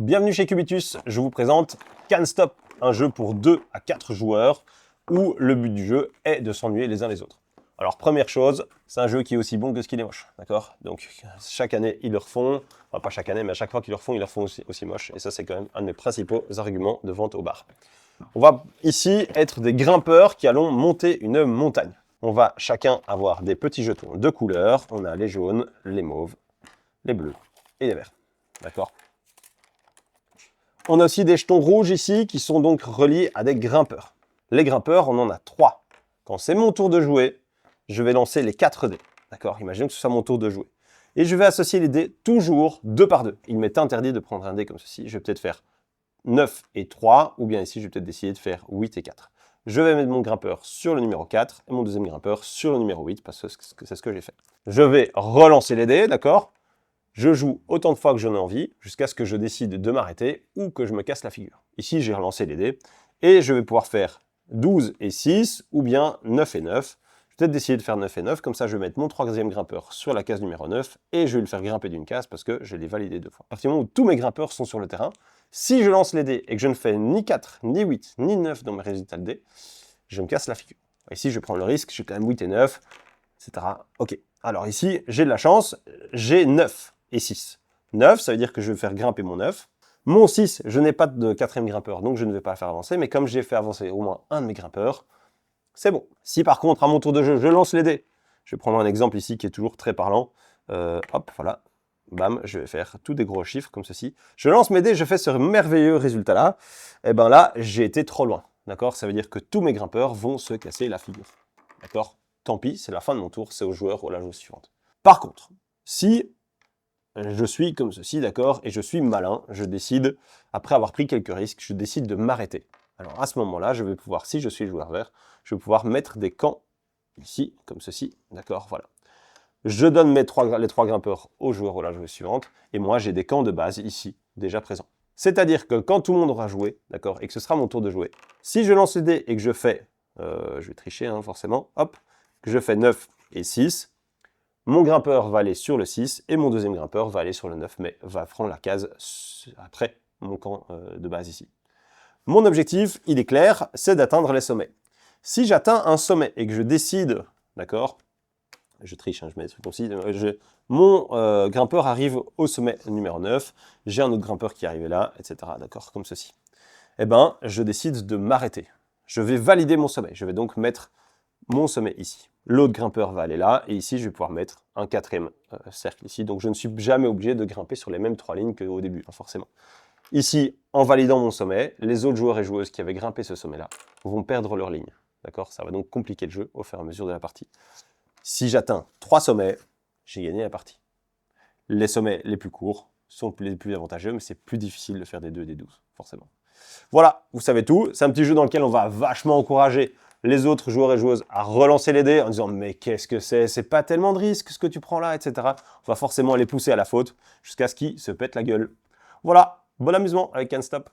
Bienvenue chez Cubitus, je vous présente Can't Stop, un jeu pour 2 à 4 joueurs où le but du jeu est de s'ennuyer les uns les autres. Alors première chose, c'est un jeu qui est aussi bon que ce qu'il est moche, d'accord? Donc chaque année ils le refont, enfin pas chaque année mais à chaque fois qu'ils le refont, ils le refont aussi moche et ça c'est quand même un de mes principaux arguments de vente au bar. On va ici être des grimpeurs qui allons monter une montagne. On va chacun avoir des petits jetons de couleurs, on a les jaunes, les mauves, les bleus et les verts, d'accord? On a aussi des jetons rouges ici qui sont donc reliés à des grimpeurs. Les grimpeurs, on en a 3. Quand c'est mon tour de jouer, je vais lancer les 4 dés. D'accord? Imaginons que ce soit mon tour de jouer. Et je vais associer les dés toujours 2 par 2. Il m'est interdit de prendre un dé comme ceci. Je vais peut-être faire 9 et 3, ou bien ici, je vais peut-être décider de faire 8 et 4. Je vais mettre mon grimpeur sur le numéro 4 et mon deuxième grimpeur sur le numéro 8, parce que c'est ce que j'ai fait. Je vais relancer les dés, d'accord? Je joue autant de fois que j'en ai envie, jusqu'à ce que je décide de m'arrêter ou que je me casse la figure. Ici, j'ai relancé les dés, et je vais pouvoir faire 12 et 6, ou bien 9 et 9. Je vais peut-être décider de faire 9 et 9, comme ça je vais mettre mon troisième grimpeur sur la case numéro 9, et je vais le faire grimper d'une case, parce que je l'ai validé 2 fois. À partir du moment où tous mes grimpeurs sont sur le terrain, si je lance les dés et que je ne fais ni 4, ni 8, ni 9 dans mes résultats de dés, je me casse la figure. Ici, je prends le risque, j'ai quand même 8 et 9, etc. Ok. Alors ici, j'ai de la chance, j'ai 9 et 6. 9, ça veut dire que je vais faire grimper mon 9. Mon 6, je n'ai pas de quatrième grimpeur, donc je ne vais pas le faire avancer. Mais comme j'ai fait avancer au moins un de mes grimpeurs, c'est bon. Si par contre, à mon tour de jeu, je lance les dés, je vais prendre un exemple ici qui est toujours très parlant. Hop, voilà. Bam, je vais faire tous des gros chiffres comme ceci. Je lance mes dés, je fais ce merveilleux résultat-là. Et bien là, j'ai été trop loin. D'accord? Ça veut dire que tous mes grimpeurs vont se casser la figure. D'accord? Tant pis, c'est la fin de mon tour, c'est au joueur ou à la joueuse suivante. Par contre, si je suis comme ceci, d'accord, et je suis malin, je décide, après avoir pris quelques risques, je décide de m'arrêter. Alors à ce moment-là, je vais pouvoir, si je suis joueur vert, je vais pouvoir mettre des camps ici, comme ceci, d'accord, voilà. Je donne les 3 grimpeurs au joueur ou à la joueuse suivante, et moi j'ai des camps de base ici, déjà présents. C'est-à-dire que quand tout le monde aura joué, d'accord, et que ce sera mon tour de jouer, si je lance les dés et que je fais, je vais tricher hein, forcément, hop, que je fais 9 et 6, mon grimpeur va aller sur le 6 et mon deuxième grimpeur va aller sur le 9, mais va prendre la case après mon camp de base ici. Mon objectif, il est clair, c'est d'atteindre les sommets. Si j'atteins un sommet et que je décide, d'accord, je triche, hein, je mets des trucs comme ci, mon grimpeur arrive au sommet numéro 9, j'ai un autre grimpeur qui est arrivé là, etc., d'accord, comme ceci. Eh bien, je décide de m'arrêter. Je vais valider mon sommet, je vais donc mettre mon sommet ici. L'autre grimpeur va aller là, et ici, je vais pouvoir mettre un quatrième cercle ici. Donc, je ne suis jamais obligé de grimper sur les mêmes 3 lignes qu'au début, hein, forcément. Ici, en validant mon sommet, les autres joueurs et joueuses qui avaient grimpé ce sommet-là vont perdre leur ligne. D'accord? Ça va donc compliquer le jeu au fur et à mesure de la partie. Si j'atteins 3 sommets, j'ai gagné la partie. Les sommets les plus courts sont les plus avantageux, mais c'est plus difficile de faire des 2 et des 12, forcément. Voilà, vous savez tout. C'est un petit jeu dans lequel on va vachement encourager les autres joueurs et joueuses à relancer les dés en disant « mais qu'est-ce que c'est pas tellement de risque ce que tu prends là, etc. » On va forcément les pousser à la faute jusqu'à ce qu'ils se pètent la gueule. Voilà, bon amusement avec Can't Stop.